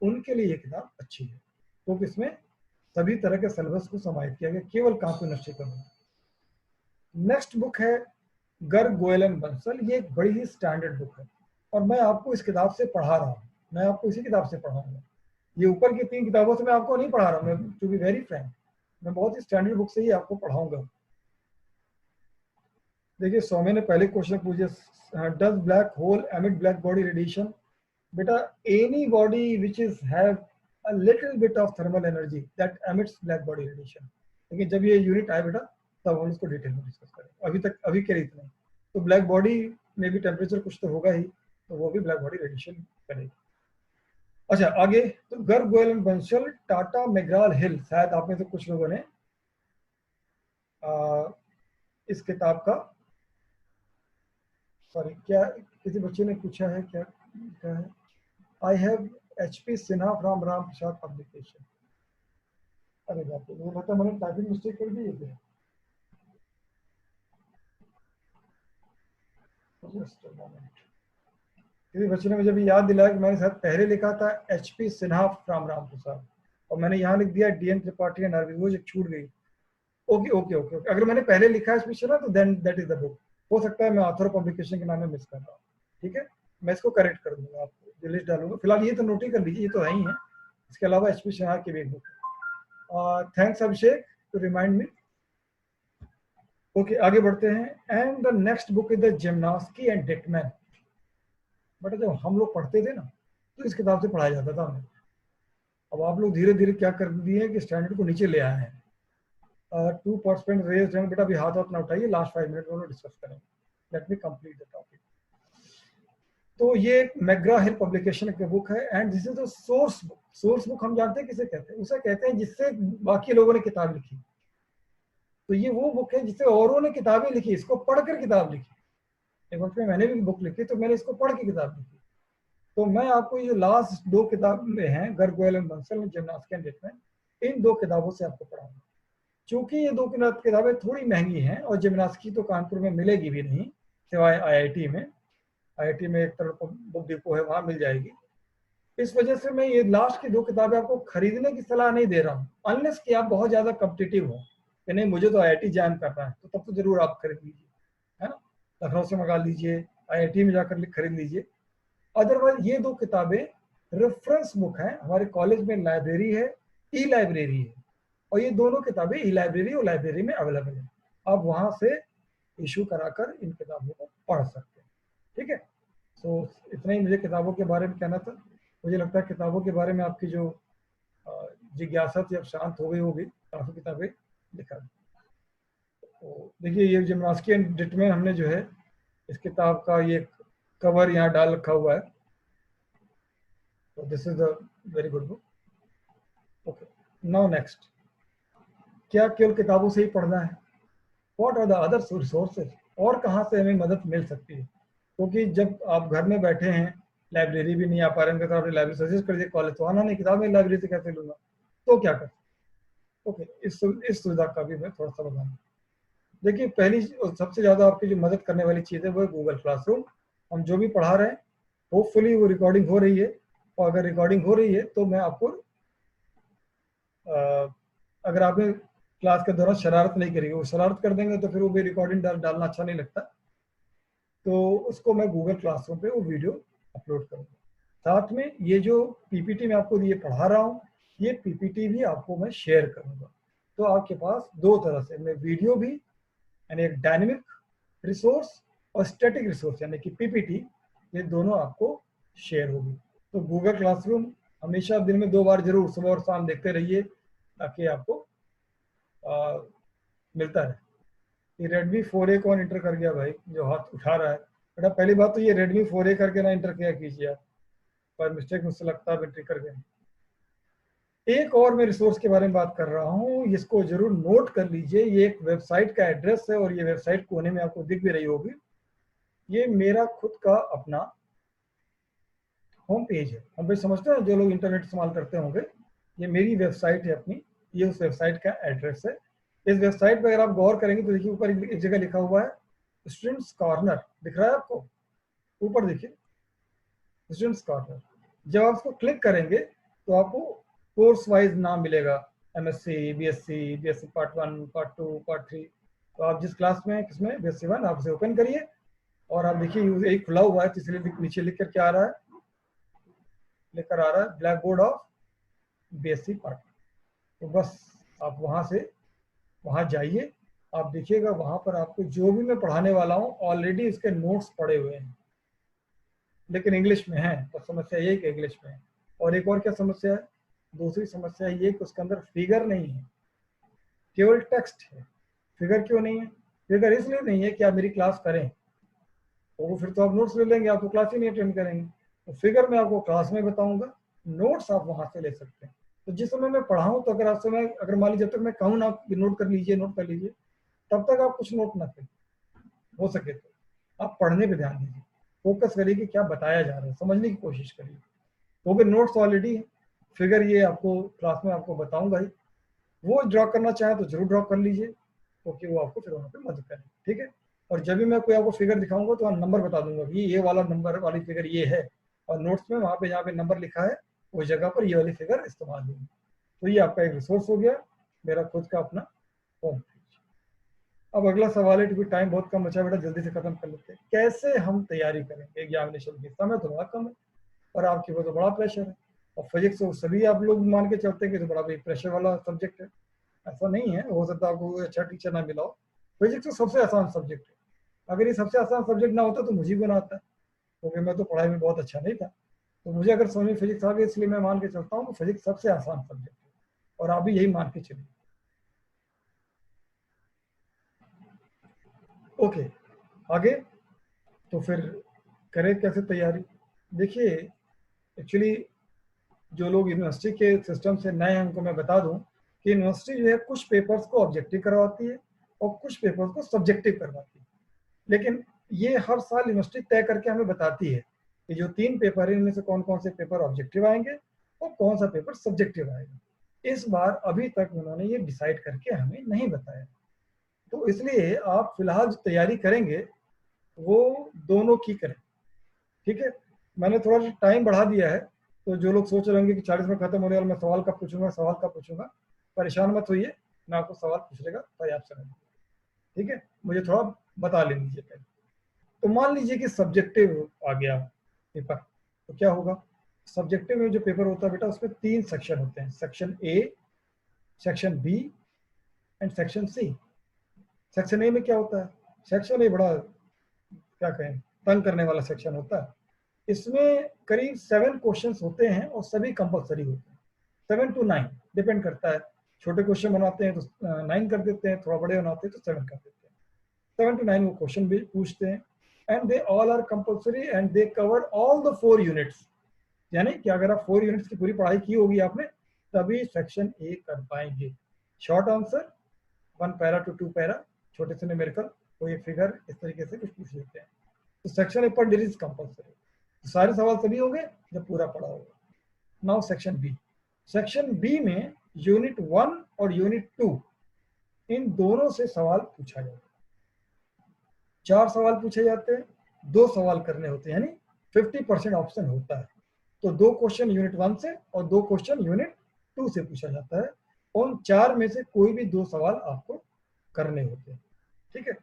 उनके लिए ये किताब अच्छी है क्योंकि इसमें सभी तरह के सिलेबस को समाहित किया गया, केवल कॉपी नष्ट करना। नेक्स्ट बुक है गर्ग गोयल एंड बंसल। ये एक बड़ी ही स्टैंडर्ड बुक है और मैं आपको इस किताब से पढ़ा रहा हूँ, मैं आपको इसी किताब से पढ़ाऊंगा। ये ऊपर की 3 किताबों से मैं आपको नहीं पढ़ा रहा हूँ, मैं टू बी वेरी फ्रैंक, मैं बहुत ही स्टैंडर्ड बुक से ही आपको पढ़ाऊंगा। देखिए सौम्य ने पहले क्वेश्चन पूछे, does black hole emit black body radiation? बेटा any body which is have a little bit of thermal energy that emits black body radiation. लेकिन जब ये यूनिट आए बेटा तब हम इसको डिटेल में डिस्कस करें, अभी के लिए इतना। तो ब्लैक बॉडी में भी टेम्परेचर कुछ तो होगा ही, तो वो भी ब्लैक बॉडी रेडिएशन करेगी। अच्छा आगे, तो गर्ग गोयल एंड बंसल, टाटा मैकग्राल हिल, शायद आप में से कुछ लोगों ने इस किताब का, सॉरी क्या किसी बच्चे ने पूछा है क्या है, I have HP Sinha from Ram Prasad publication. अरे बाप रे, मुझे लगता है मैंने टाइपिंग मिस्टेक कर दी है। जस्ट अ मोमेंट, किसी बच्चे ने मुझे भी याद दिलाया कि मैंने शायद पहले लिखा था HP सिन्हा फ्रॉम राम प्रसाद और मैंने यहाँ लिख दिया DN त्रिपाठी एंड आरबी, वो छूट गई। ओके ओके ओके ओके, अगर मैंने पहले लिखा है HP सिन्हा तो then that is the book. हो सकता है मैं ऑथर पब्लिकेशन के नाम में मिस कर रहा हूँ। ठीक है, मैं इसको करेक्ट कर दूंगा, आपको जो लिस्ट डालूंगा। फिलहाल ये तो नोट ही कर लीजिए, ये तो है ही है। इसके अलावा HP सिन्हा की भी एक बुक है। Thanks Abhishek to remind me. Okay, आगे बढ़ते हैं। And the next book is the Jimnasky and Dittman. But जब हम लोग पढ़ते थे ना तो इस किताब से पढ़ाया जाता था हमें। अब आप लोग धीरे धीरे क्या कर दिए कि स्टैंडर्ड को नीचे ले आए हैं। 2 पार्टिसिपेंट रेज्ड हैंड। बेटा अभी हाथ ना उठाइए, लास्ट 5 मिनट में डिस्कस करेंगे। Let me complete the topic. तो ये मैग्रा हिल पब्लिकेशन की बुक है and this is the source book. Source book हम जानते हैं किसे कहते हैं, उसे कहते हैं जिससे बाकी लोगों ने किताब लिखी। तो ये वो बुक है जिससे औरों ने किताबें लिखी, इसको पढ़कर किताब लिखी। एक वक्त में मैंने भी बुक लिखी तो मैंने इसको पढ़ के किताब लिखी। तो मैं आपको ये लास्ट 2 किताब में हैं, गर्गवेल एंड बंसल, जिम्नास्की एंड डिटमैन, इन 2 किताबों से आपको पढ़ाऊंगा। चूंकि ये 2 किताबें थोड़ी महंगी हैं और जिम्नास्की तो कानपुर में मिलेगी भी नहीं सिवाय आईआईटी में। आईआईटी में एक तरफ बुक डिपो है, वहां मिल जाएगी। इस वजह से मैं ये लास्ट की 2 किताबें आपको खरीदने की सलाह नहीं दे रहा हूँ, अनलेस कि आप बहुत ज्यादा कॉम्पिटिटिव हो कि नहीं मुझे तो आईआईटी ज्वाइन करना है, तो तब तो जरूर आप खरीद लीजिए, है ना। लखनऊ से मंगा लीजिए, आईआईटी में जाकर खरीद लीजिए। अदरवाइज ये 2 किताबें रेफरेंस बुक हैं। हमारे कॉलेज में लाइब्रेरी है, ई लाइब्रेरी है, और ये दोनों किताबें ई लाइब्रेरी और लाइब्रेरी में अवेलेबल है। आप वहां से इशू कराकर इन किताबों को पढ़ सकते हैं। ठीक है, तो इतना ही मुझे किताबों के बारे में कहना था। मुझे लगता है किताबों के बारे में आपकी जो जिज्ञासा थी अब शांत हो गई होगी, काफी किताबें लिखा। तो देखिए ये जिम्नास्की एंड डिटमैन हमने जो है इस किताब का ये कवर यहाँ डाल रखा हुआ है। तो this is a very good book. Okay, now next, क्या केवल किताबों से ही पढ़ना है? What are the other resources? और कहाँ से हमें मदद मिल सकती है? क्योंकि जब आप घर में बैठे हैं, लाइब्रेरी भी नहीं आ पा रहे हैं, तो आपने लाइब्रेरी सजेस्ट कर दिया, कॉलेज तो आना नहीं, किताब में लाइब्रेरी से कैसे लूंगा, तो क्या कर? ओके, इस सुविधा का भी मैं थोड़ा सा बताऊंगा। देखिए पहली सबसे ज्यादा आपकी जो मदद करने वाली चीज है वो है गूगल क्लासरूम। हम जो भी पढ़ा रहे हैं होपफुली वो रिकॉर्डिंग हो रही है, और अगर रिकॉर्डिंग हो रही है तो मैं आपको अगर आपने क्लास के दौरान शरारत नहीं करेगी, वो शरारत कर देंगे तो फिर वो भी रिकॉर्डिंग डालना अच्छा नहीं लगता, तो उसको मैं गूगल क्लासरूम पे वो वीडियो अपलोड करूँगा। साथ में ये जो पीपीटी मैं आपको ये पढ़ा रहा हूँ, ये पीपीटी भी आपको मैं शेयर करूँगा। तो आपके पास 2 तरह से मैं वीडियो भी, यानी एक डायनेमिक रिसोर्स और स्टैटिक रिसोर्स यानी कि पीपीटी, ये दोनों आपको शेयर होगी। तो गूगल क्लासरूम हमेशा दिन में 2 बार जरूर सुबह और शाम देखते रहिए ताकि आपको मिलता रहे। ये Redmi 4A कौन इंटर कर गया भाई जो हाथ उठा रहा है? बेटा पहली बात तो ये Redmi 4A करके ना इंटर किया कीजिए आप, पर मिस्टेक मुझसे लगता है एंट्री कर गए। एक और मैं रिसोर्स के बारे में बात कर रहा हूँ, इसको जरूर नोट कर लीजिए। ये एक वेबसाइट का एड्रेस है और ये वेबसाइट कोने में आपको दिख भी रही होगी। ये मेरा खुद का अपना होम पेज है। होम पेज समझते हैं जो लोग इंटरनेट इस्तेमाल करते होंगे, ये मेरी वेबसाइट है अपनी, ये उस वेबसाइट का एड्रेस है। इस वेबसाइट पर अगर आप गौर करेंगे तो देखिए ऊपर एक जगह लिखा हुआ है स्टूडेंट्स कॉर्नर, दिख रहा है आपको? ऊपर देखिए स्टूडेंट्स कॉर्नर। जब आप उसको क्लिक करेंगे तो आपको कोर्स वाइज नाम मिलेगा, MSc, BSc part 1, part 2, part 3। तो आप जिस क्लास में किसमें बीएससी 1, आप उसे ओपन करिए और आप देखिए एक खुला हुआ है तो इसलिए नीचे लिख कर क्या आ रहा है, लेकर आ रहा है black board of BSc part. तो बस आप वहां जाइए, आप देखिएगा वहां पर आपको जो भी मैं पढ़ाने वाला हूँ ऑलरेडी इसके नोट्स पड़े हुए हैं, लेकिन इंग्लिश में है। तो समस्या ये कि इंग्लिश में है। और एक और क्या समस्या है? दूसरी समस्या ये कि उसके अंदर फिगर नहीं है, केवल टेक्स्ट है। फिगर क्यों नहीं है? फिगर इसलिए नहीं है कि आप मेरी क्लास करें, तो फिर तो आप नोट्स ले लेंगे, आप तो क्लास ही नहीं अटेंड करेंगे। तो फिगर मैं आपको क्लास में बताऊंगा, नोट्स आप वहां से ले सकते हैं। तो जिस समय मैं पढ़ाऊं तो अगर आप समय, अगर मान लीजिए जब तक मैं कहूँ ना नोट कर लीजिए, नोट कर लीजिए, तब तक आप कुछ नोट ना करें। हो सके तो आप पढ़ने पे ध्यान दीजिए, फोकस करिए कि क्या बताया जा रहा है, समझने की कोशिश करिए। क्योंकि नोट्स ऑलरेडी है, फिगर ये आपको क्लास में आपको बताऊंगा ही। वो ड्रॉ करना चाहे तो जरूर ड्रॉ कर लीजिए, क्योंकि वो आपको फिर वहाँ पे मदद करें। ठीक है, और जब भी मैं कोई आपको फिगर दिखाऊंगा तो नंबर बता दूंगा कि ये वाला नंबर वाली फिगर ये है, और नोट्स में वहाँ पे जहाँ पे नंबर लिखा है उस जगह पर ये वाली फिगर इस्तेमाल होगी। तो ये आपका एक रिसोर्स हो गया, मेरा खुद का अपना होम पेज। अब अगला सवाल है, क्योंकि टाइम बहुत कम बचा बेटा, जल्दी से खत्म कर लेते हैं। कैसे हम तैयारी करेंगे एग्जामिनेशन की? समय तो बड़ा कम है और आपके ऊपर तो बड़ा प्रेशर है, और फिजिक्स तो सभी आप लोग मान के चलते हैं कि तो बड़ा भी प्रेशर वाला सब्जेक्ट है। ऐसा नहीं है, हो सकता है आपको अच्छा टीचर ना मिला हो, फिजिक्स तो सबसे आसान सब्जेक्ट है, अगर ये सबसे आसान सब्जेक्ट ना होता तो मुझे भी ना आता, क्योंकि मैं तो पढ़ाई में बहुत अच्छा नहीं था। तो मुझे अगर समझ में फिजिक्स आ गई, इसलिए मैं मान के चलता हूँ कि फिजिक्स सबसे आसान सब्जेक्ट है, और आप भी यही मान के चलिए। ओके, आगे तो फिर करें कैसे तैयारी। देखिए, एक्चुअली जो लोग यूनिवर्सिटी के सिस्टम से नए हैं उनको मैं बता दूं कि यूनिवर्सिटी जो है कुछ पेपर्स को ऑब्जेक्टिव करवाती है और कुछ पेपर्स को सब्जेक्टिव करवाती है, लेकिन ये हर साल यूनिवर्सिटी तय करके हमें बताती है कि जो 3 पेपर है इनमें से कौन कौन से पेपर ऑब्जेक्टिव आएंगे और कौन सा पेपर सब्जेक्टिव आएगा। इस बार अभी तक उन्होंने ये डिसाइड करके हमें नहीं बताया, तो इसलिए आप फिलहाल जो तैयारी करेंगे वो दोनों की करें, ठीक है। मैंने थोड़ा सा टाइम बढ़ा दिया है, तो जो लोग सोच रहे होंगे कि 40 में खत्म होने वाला, मैं सवाल कब पूछूंगा, सवाल कब पूछूंगा, परेशान मत होइए, मैं आपको सवाल पूछ लेगा पर्याप्त समय में, ठीक है। मुझे थोड़ा बता ले लीजिए पहले। तो मान लीजिए कि सब्जेक्टिव आ गया पेपर, तो क्या होगा। सब्जेक्टिव में जो पेपर होता है बेटा, उसमें 3 सेक्शन होते हैं, section A, section B and section C. Section A में क्या होता है, सेक्शन ए बड़ा क्या कहें तंग करने वाला सेक्शन होता है। इसमें करीब 7 क्वेश्चंस होते हैं और सभी कंपलसरी होते हैं, 7 to 9 डिपेंड करता है। छोटे क्वेश्चन बनाते हैं तो 9 कर देते हैं, थोड़ा बड़े बनाते हैं तो 7 कर देते हैं। 7 to 9 वो क्वेश्चन भी पूछते हैं, and they all are compulsory and they cover all the 4 units. यानी कि अगर आप 4 यूनिट्स की पूरी पढ़ाई की होगी आपने, तभी सेक्शन ए कर पाएंगे। Short answer 1 para two 2 para, छोटे से न्यूमेरिकल, कोई फिगर, इस तरीके से कुछ पूछ लेते हैं। तो सेक्शन ए पर डिल इज कंपलसरी, तो सारे सवाल तभी होंगे जब पूरा पढ़ा होगा। Now section B. Section B में यूनिट 1 और यूनिट 2 इन दोनों से सवाल पूछा जाएगा। 4 सवाल पूछे जाते हैं, 2 सवाल करने होते हैं, यानी 50% ऑप्शन होता है। तो 2 क्वेश्चन यूनिट 1 से और 2 क्वेश्चन यूनिट 2 से पूछा जाता है। उन 4 में से कोई भी 2 सवाल आपको करने होते हैं, ठीक है।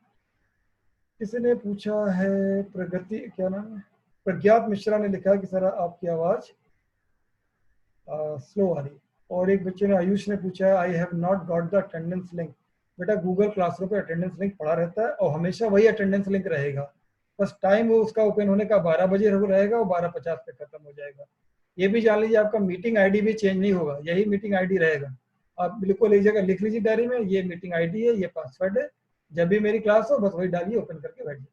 किसी ने पूछा है, प्रगति क्या नाम है, प्रज्ञात मिश्रा ने लिखा है कि सर आपकी आवाज स्लो आ रही। और एक बच्चे ने, आयुष ने पूछा है, I have not got the attendance link. बेटा गूगल क्लासरूम पे अटेंडेंस लिंक पड़ा रहता है और हमेशा वही अटेंडेंस लिंक रहेगा, बस टाइम वो उसका ओपन होने का 12 बजे रहेगा और 12:50 पे खत्म हो जाएगा। ये भी जान लीजिए आपका मीटिंग आईडी भी चेंज नहीं होगा, यही मीटिंग आईडी रहेगा। आप बिल्कुल एक जगह लिख लीजिए डायरी में, ये मीटिंग आईडी है, ये पासवर्ड है, जब भी मेरी क्लास हो बस वही डालिए, ओपन करके बैठिए,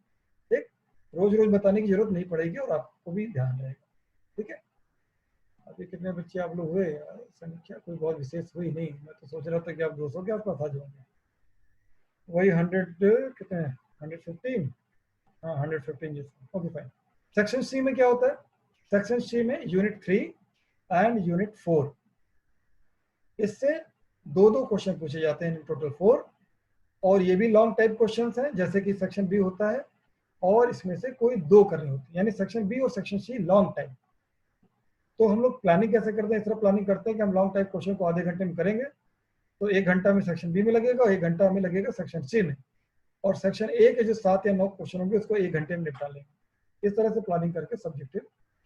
ठीक। रोज रोज बताने की जरूरत नहीं पड़ेगी और आपको भी ध्यान रहेगा, ठीक है। अभी कितने बच्चे आप लोग हुए, संख्या कोई बहुत विशेष हुई नहीं, मैं तो सोच रहा था कि आप 200 के आसपास आ जाओगे। वही 100 कितने, 115, हाँ 115 जैसे, ओके फाइन। सेक्शन सी में क्या होता है, सेक्शन सी में यूनिट 3 एंड यूनिट 4, इससे 2-2 क्वेश्चन पूछे जाते हैं, टोटल 4। और ये भी लॉन्ग टाइप क्वेश्चन हैं जैसे कि सेक्शन बी होता है, और इसमें से कोई 2 करनी होती है, यानी सेक्शन बी और सेक्शन सी लॉन्ग टाइप। तो हम लोग प्लानिंग कैसे करते हैं, इस तरह प्लानिंग करते हैं कि हम लॉन्ग टाइप क्वेश्चन को आधे घंटे में करेंगे, तो 1 घंटा में सेक्शन बी में लगेगा और 1 घंटा में लगेगा सेक्शन सी में, और सेक्शन ए के जो 7 या 9 क्वेश्चन होंगे उसको 1 घंटे में निपटा लेंगे। इस तरह से प्लानिंग करके सब्जेक्टिव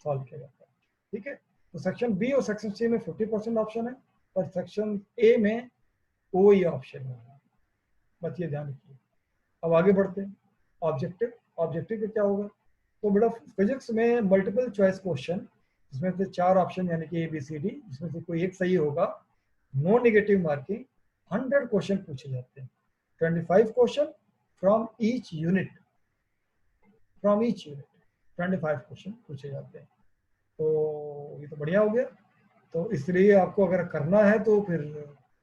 सॉल्व किया जाता है, ठीक है। तो सेक्शन बी और सेक्शन सी में 50% ऑप्शन है, और सेक्शन ए में कोई ऑप्शन नहीं है, बस ये ध्यान रखिए। अब आगे बढ़ते हैं, ऑब्जेक्टिव। ऑब्जेक्टिव का क्या होगा, तो बेटा फिजिक्स में मल्टीपल चॉइस क्वेश्चन, जिसमें से 4 ऑप्शन यानी कि ABCD, जिसमें से कोई एक सही होगा, नो नेगेटिव मार्किंग, 100 क्वेश्चन पूछे जाते हैं, 25 question from each unit, 25 question पूछे जाते हैं। तो ये तो बढ़िया हो गया। तो इसलिए आपको अगर करना है तो फिर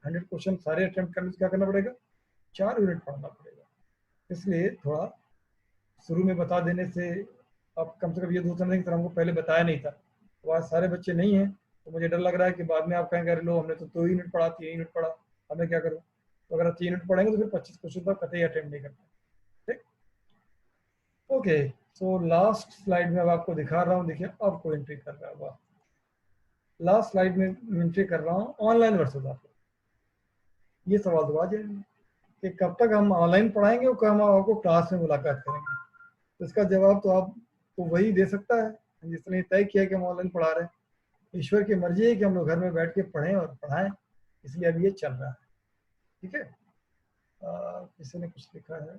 100 क्वेश्चन सारे अटेम्प्ट करने से क्या करना पड़ेगा, 4 यूनिट पढ़ना पड़ेगा। इसलिए थोड़ा शुरू में बता देने से आप कम से कम ये दो समझेंगे, सर हमको पहले बताया नहीं था। तो आज सारे बच्चे नहीं हैं, तो मुझे डर लग रहा है कि बाद में आप कहेंगे अरे लो हमने तो 2 यूनिट पढ़ा, 3 यूनिट पढ़ा, हमें क्या करूँ। तो अगर आप 3 यूनिट पढ़ेंगे तो फिर 25 क्वेश्चन तो कतई अटेम्प्ट नहीं करते, ठीक। ओके, सो लास्ट स्लाइड में अब आपको दिखा रहा हूँ, देखिए अब कोई एंट्री कर रहा है, वाह। लास्ट स्लाइड में एंट्री कर रहा हूँ ऑनलाइन वर्सेस ऑफलाइन। ये सवाल तो आ जाएंगे कि कब तक हम ऑनलाइन पढ़ाएंगे और कब हम आपको क्लास में मुलाकात करेंगे। तो इसका जवाब तो आपको वही दे सकता है जिसने तय किया कि हम ऑनलाइन पढ़ा रहे हैं। ईश्वर की मर्जी है कि हम लोग घर में बैठ के पढ़ें और पढ़ाएं, इसलिए अब ये चल रहा है, ठीक है। किसी ने कुछ लिखा है,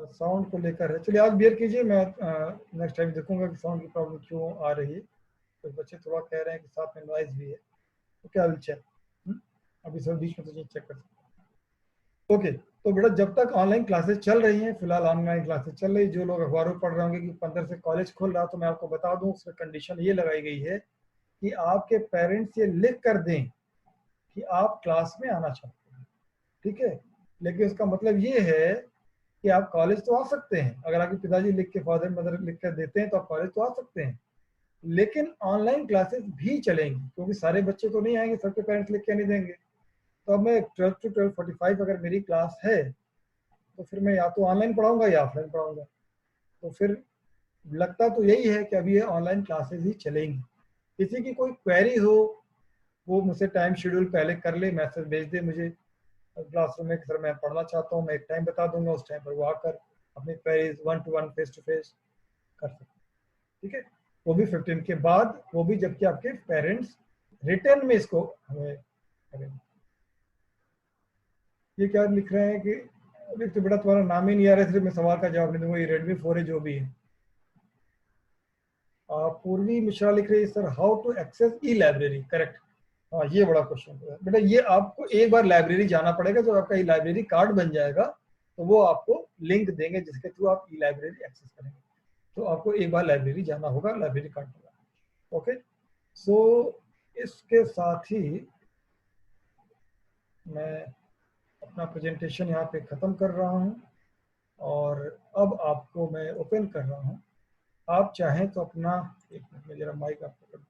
साउंड को लेकर है। चलिए आज बियर कीजिए, मैं नेक्स्ट टाइम देखूंगा कि साउंड की प्रॉब्लम क्यों आ रही है। तो बच्चे थोड़ा कह रहे हैं कि साथ में नॉइज भी है, तो क्या विल चेक, अभी सब बीच में तो चेक कर सकते हैं। ओके, तो बेटा जब तक ऑनलाइन क्लासेस चल रही हैं, फिलहाल ऑनलाइन क्लासेस चल रही, जो लोग अखबारों में पढ़ रहे होंगे कि 15 से कॉलेज खुल रहा, तो मैं आपको बता दूं उसमें कंडीशन ये लगाई गई है कि आपके पेरेंट्स ये लिख कर दें कि आप क्लास में आना चाहते हैं, ठीक है। लेकिन उसका मतलब ये है कि आप कॉलेज तो आ सकते हैं, अगर आपके पिताजी लिख के, फादर मदर लिख कर देते हैं तो आप कॉलेज तो आ सकते हैं, लेकिन ऑनलाइन क्लासेस भी चलेंगी, क्योंकि सारे बच्चे तो नहीं आएंगे, सबके पेरेंट्स लिख के नहीं देंगे। तो अब मैं 12 to 12:45 अगर मेरी क्लास है, तो फिर मैं या तो ऑनलाइन पढ़ाऊंगा या ऑफलाइन पढ़ाऊंगा। तो फिर लगता तो यही है कि अभी ये ऑनलाइन क्लासेस ही चलेंगी। किसी की कोई क्वेरी हो, वो मुझसे टाइम शेड्यूल पहले कर ले, मैसेज भेज दे मुझे क्लासरूम में, सर मैं पढ़ना चाहता हूँ, मैं एक टाइम बता दूंगा, उस टाइम पर वो आकर अपनी queries 1-to-1 face to face कर सकते, ठीक है। वो भी 15 के बाद, वो भी जबकि आपके पेरेंट्स रिटर्न में इसको हमें करेंगे। ये क्या लिख रहे हैं कि अभी तो बेटा तुम्हारा नाम ही नहीं आ रहा है, सिर्फ मैं सवाल का जवाब नहीं दूंगा। ये Redmi 4 है जो भी है। पूर्वी मिश्रा लिख रही है sir, how to access E library, correct. हाँ, ये बड़ा क्वेश्चन है बेटा, ये आपको एक बार लाइब्रेरी जाना पड़ेगा, जब आपका ई लाइब्रेरी कार्ड बन जाएगा तो वो आपको लिंक देंगे जिसके थ्रू आप ई लाइब्रेरी एक्सेस करेंगे। तो आपको एक बार लाइब्रेरी जाना होगा, लाइब्रेरी कार्ड होगा। ओके, सो इसके साथ ही मैं अपना प्रेजेंटेशन यहाँ पे ख़त्म कर रहा हूँ, और अब आपको मैं ओपन कर रहा हूँ। आप चाहें तो अपना, एक मिनट में जरा माइक आपको कर,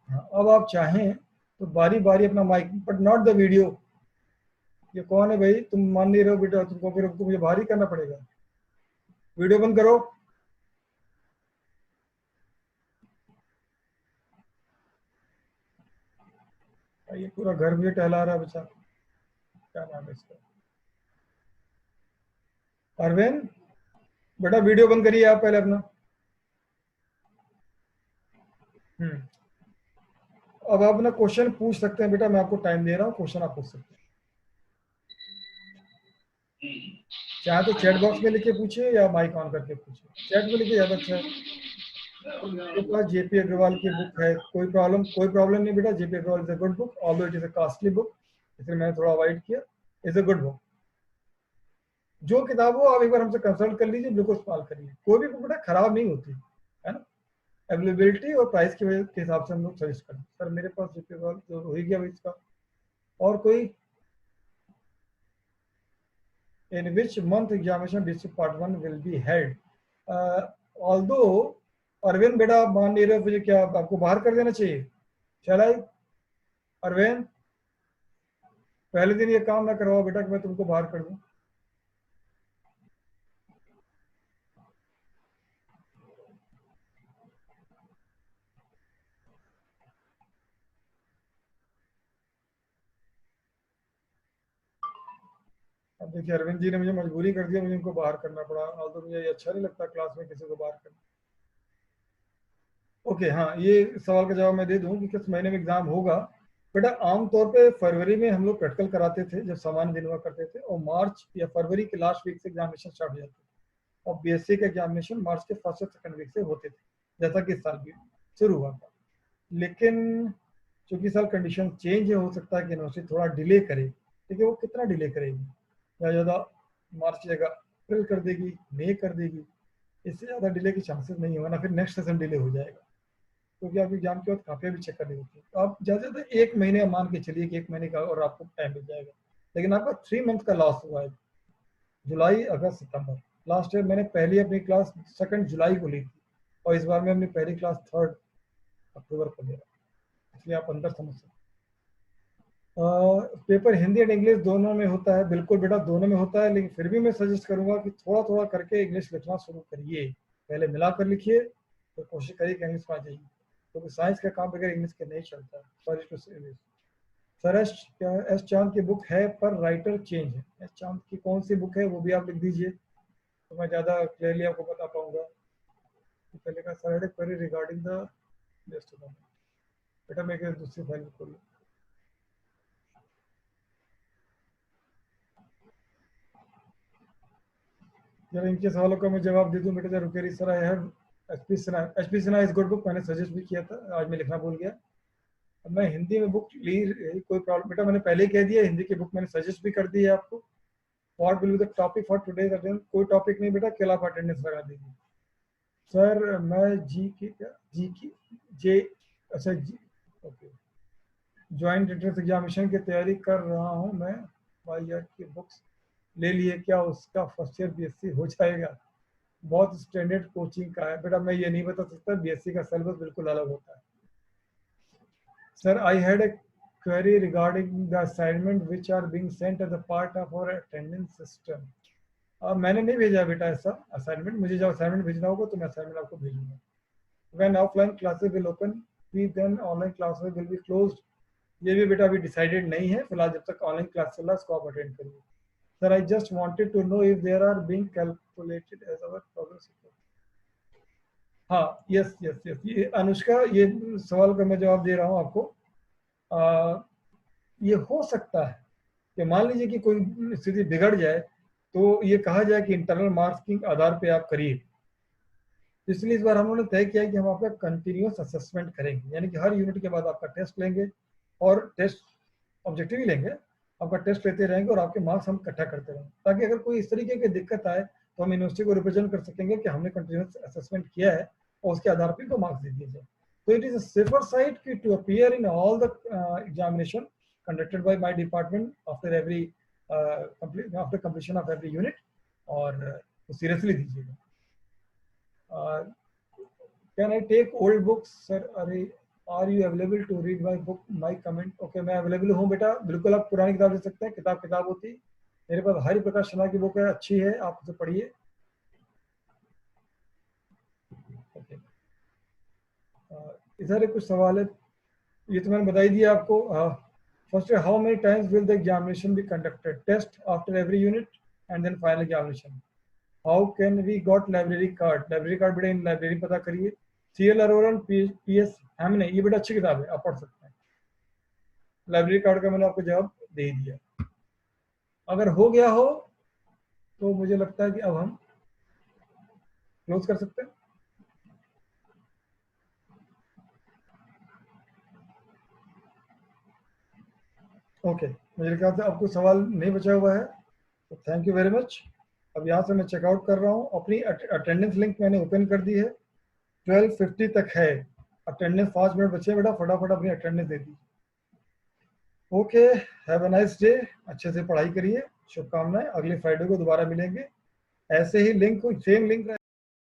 हाँ, अब आप चाहें तो बारी बारी अपना mic, but not the video. ये कौन है भाई, तुम मान नहीं रहे हो बेटा, तुमको फिर मुझे बाहर ही करना पड़ेगा। वीडियो बंद करो। ये पूरा घर मुझे टहला रहा है बच्चा, क्या नाम है इसका, अरविंद। बेटा वीडियो बंद करिए आप पहले अपना। हम्म, अब आप ना क्वेश्चन पूछ सकते हैं बेटा, मैं आपको टाइम दे रहा हूँ, क्वेश्चन आप पूछ सकते हैं। चाहे तो चैट बॉक्स में लिखे पूछिए या माइक ऑन करके पूछिए, चैट में लिखे ज़्यादा अच्छा है। मेरे पास जेपी अग्रवाल की बुक है, कोई प्रॉब्लम नहीं बेटा। JP Agarwal is a good book, although it is a costly book, इसलिए मैंने थोड़ा अवॉइड किया। Is a good book. जो किताब हो आप एक बार हमसे कंसल्ट कर लीजिए, बिल्कुल सवाल करिए, कोई भी बुक बेटा खराब नहीं होती है ना। अवेलेबिलिटी और प्राइस की वजह के हिसाब से हम लोग सजेस्ट करें। सर मेरे पास जेपी अग्रवाल तो हो ही गया भाई इसका। और कोई, in which month examination district part 1 will be held. Although Arvind बेटा आप मान नहीं रहे हो, मुझे क्या आपको बाहर कर देना चाहिए? चला अरविंद, पहले दिन ये काम ना करवाओ बेटा कि मैं तुमको बाहर कर दूं। अब देखिए अरविंद जी ने मुझे मजबूरी कर दिया, मुझे इनको बाहर करना पड़ा, और तो मुझे ये अच्छा नहीं लगता क्लास में किसी को बाहर करना। ओके, हाँ, ये सवाल का जवाब मैं दे दूं कि किस महीने में एग्जाम होगा। बेटा आमतौर पे फरवरी में हम लोग प्रैक्टिकल कराते थे जब सामान्य दिन हुआ करते थे, और मार्च या फरवरी के लास्ट वीक से एग्जामिनेशन स्टार्ट हो जाते थे, और बीएससी के एग्जामिनेशन मार्च के फर्स्ट और सेकंड वीक से होते थे, जैसा कि इस साल भी शुरू हुआ था। लेकिन चूंकि साल कंडीशन चेंज है, हो सकता है कि यूनिवर्सिटी थोड़ा डिले करे। ठीक है, वो कितना डिले करेगी, ज़्यादा ज़्यादा मार्च की जगह अप्रैल कर देगी, मई कर देगी, इससे ज़्यादा डिले के चांसेस नहीं होगा ना, फिर नेक्स्ट सेशन डिले हो जाएगा, क्योंकि आप एग्जाम के बाद काफी भी चेक करनी होती है। तो आप ज़्यादा से ज़्यादा एक महीने मान के चलिए कि एक महीने का और आपको टाइम मिल जाएगा। लेकिन आपका 3 मंथ का लॉस हुआ है, जुलाई अगस्त सितंबर। लास्ट ईयर मैंने पहली अपनी क्लास 2 जुलाई को ली थी, और इस बार मैं अपनी पहली क्लास 3 अक्टूबर को ले रहा हूँ, इसलिए आप अंदर समझ सकते हैं। पेपर हिंदी एंड इंग्लिश दोनों में होता है, बिल्कुल बेटा दोनों में होता है, लेकिन फिर भी मैं सजेस्ट करूंगा कि थोड़ा थोड़ा करके इंग्लिश लिखना शुरू करिए, पहले मिलाकर लिखिए, तो कोशिश करिए कि इंग्लिश में आ जाइए, क्योंकि साइंस का काम बगैर इंग्लिश के नहीं चलता है। सॉरी टू से दिस। सर एस चांद की बुक है पर राइटर चेंज है। एस चांद की कौन सी बुक है वो भी आप लिख दीजिए। तो मैं ज़्यादा क्लियरली आपको बता पाऊंगा। तो पहले का sir query regarding the best बेटा मैं एक दूसरी फाइल खोल लूँ। जरा इनके सवालों का मैं जवाब दे दूं बेटा, जरा रुके रही sir. I have HP Sinha is good book, मैंने सजेस्ट भी किया था, आज मैं लिखना भूल गया। अब मैं हिंदी में बुक ली, कोई प्रॉब्लम बेटा, मैंने पहले ही कह दिया हिंदी की बुक मैंने सजेस्ट भी कर दी है आपको। What will be the topic for today's attendance, कोई टॉपिक नहीं बेटा, कल आप अटेंडेंस लगा दीजिए। सर मैं जी की जे अच्छा जी ओके ज्वाइंट एंट्रेंस एग्जामिनेशन की तैयारी कर रहा हूँ मैं, वाई आर की बुक्स ले लिए, क्या उसका फर्स्ट ईयर बीएससी हो जाएगा? बहुत स्टैंडर्ड कोचिंग का है बेटा, मैं ये नहीं बता सकता, बीएससी का सिलेबस बिल्कुल अलग होता है। Sir I had a query regarding the assignment which are being sent as a part of our attendance system. मैंने नहीं भेजा बेटा ऐसा असाइनमेंट, मुझे जब असाइनमेंट भेजना होगा तो मैं असाइनमेंट आपको भेजूंगा। When offline classes will open we then online classes will be closed, ये भी बेटा अभी डिसाइडेड नहीं है फिलहाल, जब तक ऑनलाइन क्लास चल रहा है इसको आप अटेंड करिए। Sir I just wanted to know if there are being calculated as our progress. हाँ यस यस यस, ये अनुष्का, ये सवाल का मैं जवाब दे रहा हूँ आपको। ये हो सकता है कि मान लीजिए कि कोई स्थिति बिगड़ जाए तो ये कहा जाए कि इंटरनल मार्क्स के आधार पे आप करिए। इसलिए इस बार हम लोगों ने तय किया कि हम आपका कंटिन्यूस असेसमेंट करेंगे, यानी कि हर यूनिट के बाद आपका टेस्ट लेंगे और टेस्ट ऑब्जेक्टिव ही लेंगे, आपका टेस्ट लेते रहेंगे और आपके मार्क्स हम इकट्ठा करते रहेंगे, ताकि अगर कोई इस तरीके की दिक्कत आए तो हम यूनिवर्सिटी को रिप्रेजेंट कर सकेंगे कि हमने कंटिन्यूस असेसमेंट किया है और उसके आधार पर इनको मार्क्स दे दिए जाए। तो it is a safer side to appear in all the examination conducted by my department after every after completion of every unit, और सीरियसली दीजिएगा। Can I take old books sir, अरे are you available to read my book my comment? Okay मैं available हूँ बेटा, बिल्कुल आप पुरानी किताब ले सकते हैं, किताब किताब होती है, मेरे पास हरि प्रकाश शर्मा की बुक है, अच्छी है, आप उसे पढ़िए। ओके इधर कुछ सवाल है, ये तो मैंने बताई दिया आपको। First, how many times will the examination be conducted? Test after every unit and then final examination. How can we got library card? Library card बेटा इन लाइब्रेरी पता करिए। CL अरोरन PS हमने, ये बेटा अच्छी किताब है, आप पढ़ सकते हैं। लाइब्रेरी कार्ड का मैंने आपको जवाब दे दिया। अगर हो गया हो तो मुझे लगता है कि अब हम क्लोज कर सकते हैं। ओके मुझे ख्याल से आपको सवाल नहीं बचा हुआ है, तो थैंक यू वेरी मच। अब यहाँ से मैं चेकआउट कर रहा हूँ, अपनी अटेंडेंस लिंक मैंने ओपन कर दी है, 12:50 तक है अटेंडेंस, 5 मिनट बचे बेटा, फटाफट अपनी अटेंडेंस दे दीजिए। Okay have a nice day, अच्छे से पढ़ाई करिए, शुभकामनाएं, अगले फ्राइडे को दोबारा मिलेंगे, ऐसे ही लिंक सेम लिंक